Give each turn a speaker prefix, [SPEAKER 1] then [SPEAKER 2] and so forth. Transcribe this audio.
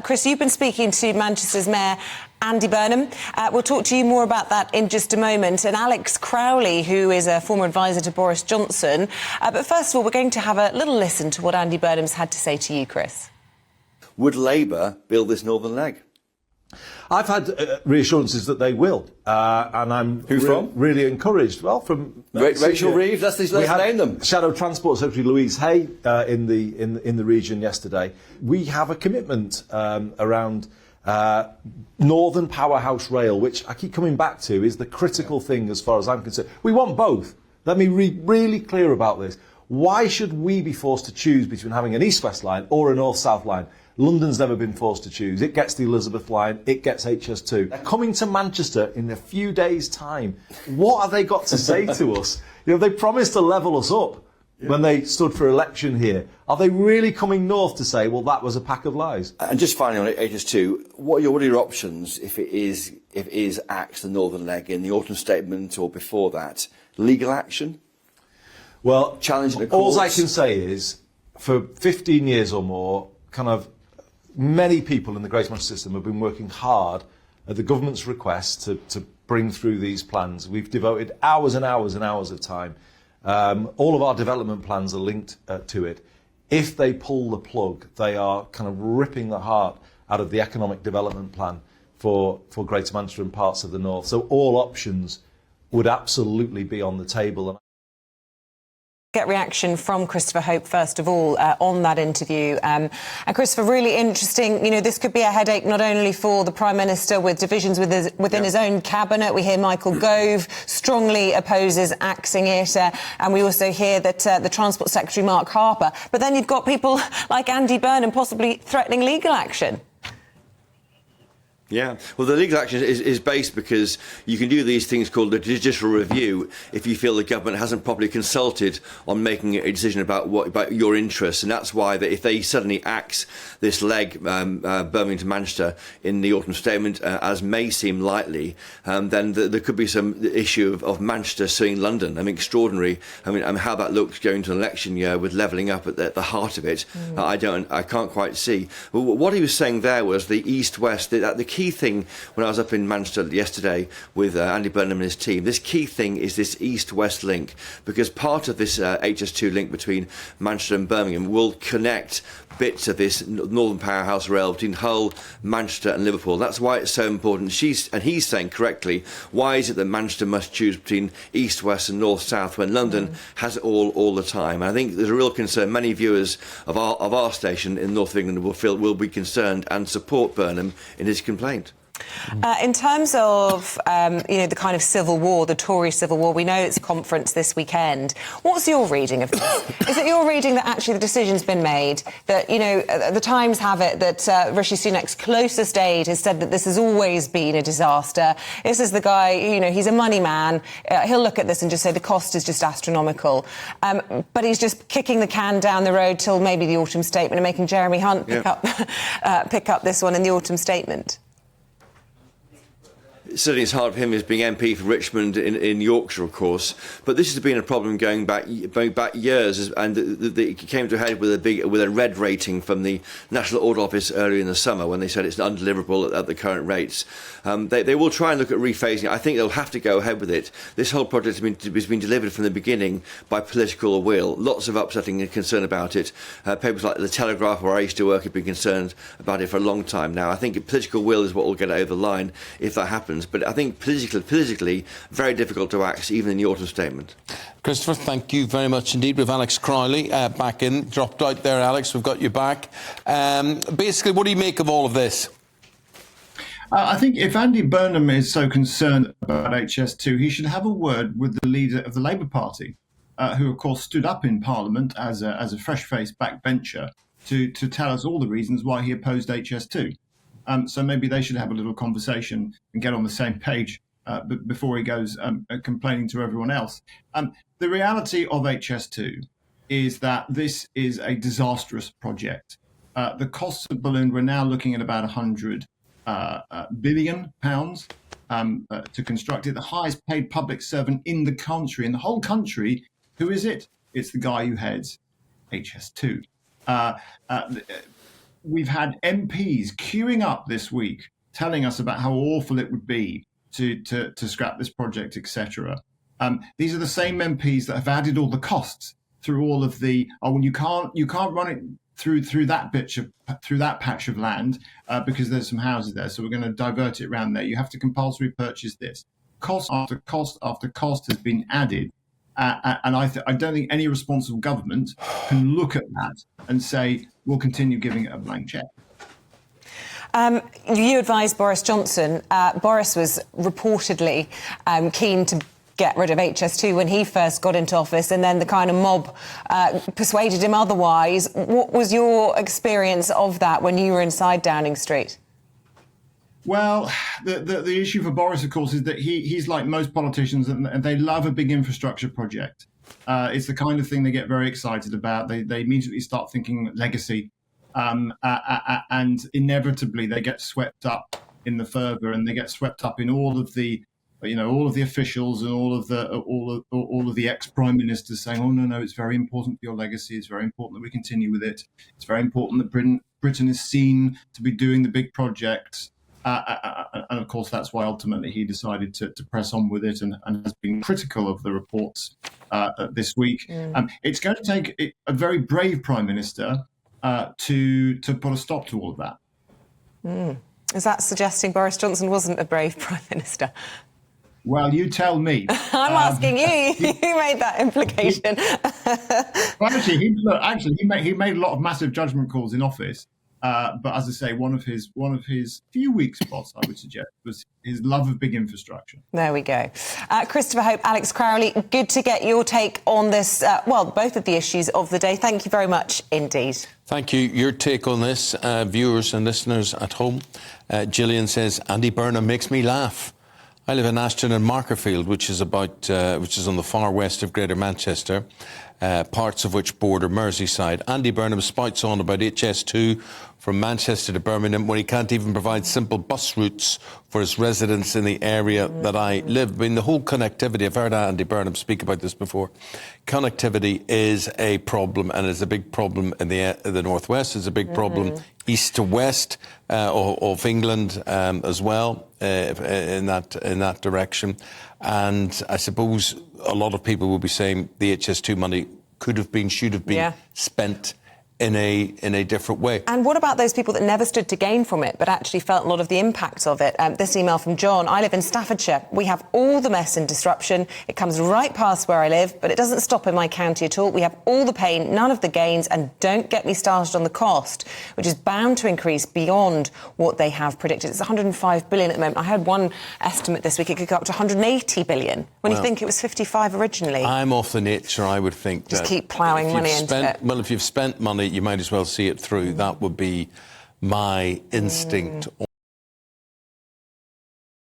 [SPEAKER 1] Chris, you've been speaking to Manchester's Mayor Andy Burnham. We'll talk to you more about that in just a moment. And Alex Crowley, who is a former advisor to Boris Johnson. But first of all, we're going to have a little listen to what Andy Burnham's had to say to you, Chris.
[SPEAKER 2] Would Labour build this northern leg?
[SPEAKER 3] I've had reassurances that they will, and I'm really encouraged. Well, from
[SPEAKER 2] Rachel Reeves, let's name them.
[SPEAKER 3] Shadow Transport Secretary Louise Hay in the region yesterday. We have a commitment around Northern Powerhouse Rail, which I keep coming back to, is the critical thing as far as I'm concerned. We want both. Let me be really clear about this. Why should we be forced to choose between having an east-west line or a north-south line? London's never been forced to choose. It gets the Elizabeth line, it gets HS2. They're coming to Manchester in a few days' time. What have they got to say to us? You know, they promised to level us up when they stood for election here. Are they really coming north to say, well, that was a pack of lies?
[SPEAKER 2] And just finally on HS2, what are your options if it is axed the northern leg in the autumn statement or before that? Legal action?
[SPEAKER 3] Well,
[SPEAKER 2] challenging the
[SPEAKER 3] all
[SPEAKER 2] courts?
[SPEAKER 3] I can say is, for 15 years or more, many people in the Greater Manchester system have been working hard at the government's request to bring through these plans. We've devoted hours and hours and hours of time. All of our development plans are linked to it. If they pull the plug, they are ripping the heart out of the economic development plan for Greater Manchester and parts of the north. So all options would absolutely be on the table.
[SPEAKER 1] Get reaction from Christopher Hope, first of all, on that interview. And Christopher, really interesting. You know, this could be a headache not only for the Prime Minister with divisions within his own cabinet. We hear Michael Gove strongly opposes axing it. And we also hear that the Transport Secretary, Mark Harper. But then you've got people like Andy Burnham possibly threatening legal action.
[SPEAKER 2] Yeah, well, the legal action is based because you can do these things called a judicial review if you feel the government hasn't properly consulted on making a decision about your interests, and that's why if they suddenly axe this leg, Birmingham to Manchester, in the autumn statement, as may seem likely, then there could be some issue of Manchester suing London. I mean, extraordinary. I mean, how that looks going to an election year with levelling up at the heart of it. I can't quite see. Well, what he was saying there was the east-west. The key thing when I was up in Manchester yesterday with Andy Burnham and his team, this key thing is this east-west link, because part of this HS2 link between Manchester and Birmingham will connect bits of this Northern Powerhouse Rail between Hull, Manchester and Liverpool. That's why it's so important. He's saying correctly, why is it that Manchester must choose between east, west and north, south when London has it all the time? And I think there's a real concern. Many viewers of our station in north of England will be concerned and support Burnham in his complaint.
[SPEAKER 1] In terms of, the kind of civil war, the Tory civil war, we know it's a conference this weekend. What's your reading of this? Is it your reading that actually the decision's been made, that, the Times have it that Rishi Sunak's closest aide has said that this has always been a disaster? This is the guy, he's a money man. He'll look at this and just say the cost is just astronomical. But he's just kicking the can down the road till maybe the autumn statement and making Jeremy Hunt pick up this one in the autumn statement.
[SPEAKER 2] Certainly it's hard for him as being MP for Richmond in Yorkshire, of course. But this has been a problem going back years, and it came to a head with a red rating from the National Audit Office earlier in the summer when they said it's undeliverable at the current rates. They will try and look at rephasing it. I think they'll have to go ahead with it. This whole project has been delivered from the beginning by political will. Lots of upsetting and concern about it. Papers like The Telegraph, where I used to work, have been concerned about it for a long time now. I think political will is what will get it over the line if that happens. But I think politically, very difficult to axe, even in the autumn statement.
[SPEAKER 4] Christopher, thank you very much indeed. With Alex Crowley back in. Dropped out there, Alex. We've got you back. Basically, what do you make of all of this?
[SPEAKER 5] I think if Andy Burnham is so concerned about HS2, he should have a word with the leader of the Labour Party, who, of course, stood up in Parliament as a fresh-faced backbencher to tell us all the reasons why he opposed HS2. So maybe they should have a little conversation and get on the same page before he goes complaining to everyone else. The reality of HS2 is that this is a disastrous project. The costs have ballooned. We're now looking at about £100 billion to construct it. The highest paid public servant in the country, in the whole country. Who is it? It's the guy who heads HS2. we've had MPs queuing up this week telling us about how awful it would be to scrap this project, etc. These are the same MPs that have added all the costs through all of the you can't run it through that patch of land because there's some houses there, so we're going to divert it around there. You have to compulsory purchase this. Cost after cost after cost has been added, and I don't think any responsible government can look at that and say we'll continue giving it a blank check.
[SPEAKER 1] You advised Boris Johnson. Boris was reportedly keen to get rid of HS2 when he first got into office, and then the kind of mob persuaded him otherwise. What was your experience of that when you were inside Downing Street?
[SPEAKER 5] Well, the issue for Boris, of course, is that he's like most politicians, and they love a big infrastructure project. It's the kind of thing they get very excited about. They immediately start thinking legacy, and inevitably they get swept up in the fervour, and they get swept up in all of the officials and all of the ex-prime ministers saying, "Oh no, it's very important for your legacy. It's very important that we continue with it. It's very important that Britain is seen to be doing the big projects." And of course, that's why ultimately he decided to press on with it, and has been critical of the reports this week. It's going to take a very brave prime minister to put a stop to all of that.
[SPEAKER 1] Is that suggesting Boris Johnson wasn't a brave prime minister?
[SPEAKER 5] Well, you tell me.
[SPEAKER 1] I'm asking you. You made that implication.
[SPEAKER 5] Well, actually, he made a lot of massive judgment calls in office. But as I say, one of his few weak spots, I would suggest, was his love of big infrastructure.
[SPEAKER 1] There we go. Christopher Hope, Alex Crowley, good to get your take on this, both of the issues of the day. Thank you very much indeed.
[SPEAKER 4] Thank you. Your take on this, viewers and listeners at home. Gillian says, Andy Burnham makes me laugh. I live in Ashton and Markerfield, which is on the far west of Greater Manchester, parts of which border Merseyside. Andy Burnham spouts on about HS2 from Manchester to Birmingham, when he can't even provide simple bus routes for his residents in the area that I live. I mean, the whole connectivity, I've heard Andy Burnham speak about this before. Connectivity is a problem, and it's a big problem in the northwest. It's a big problem east to west of England as well, in that direction. And I suppose a lot of people will be saying the HS2 money should have been spent in a different way.
[SPEAKER 1] And what about those people that never stood to gain from it but actually felt a lot of the impacts of it? This email from John: I live in Staffordshire. We have all the mess and disruption. It comes right past where I live, but it doesn't stop in my county at all. We have all the pain, none of the gains, and don't get me started on the cost, which is bound to increase beyond what they have predicted. It's 105 billion at the moment. I heard one estimate this week, it could go up to 180 billion, when you think it was 55 originally.
[SPEAKER 4] I'm of the nature, I would think,
[SPEAKER 1] just
[SPEAKER 4] that
[SPEAKER 1] keep ploughing money into it.
[SPEAKER 4] Well, if you've spent money, you might as well see it through. That would be my instinct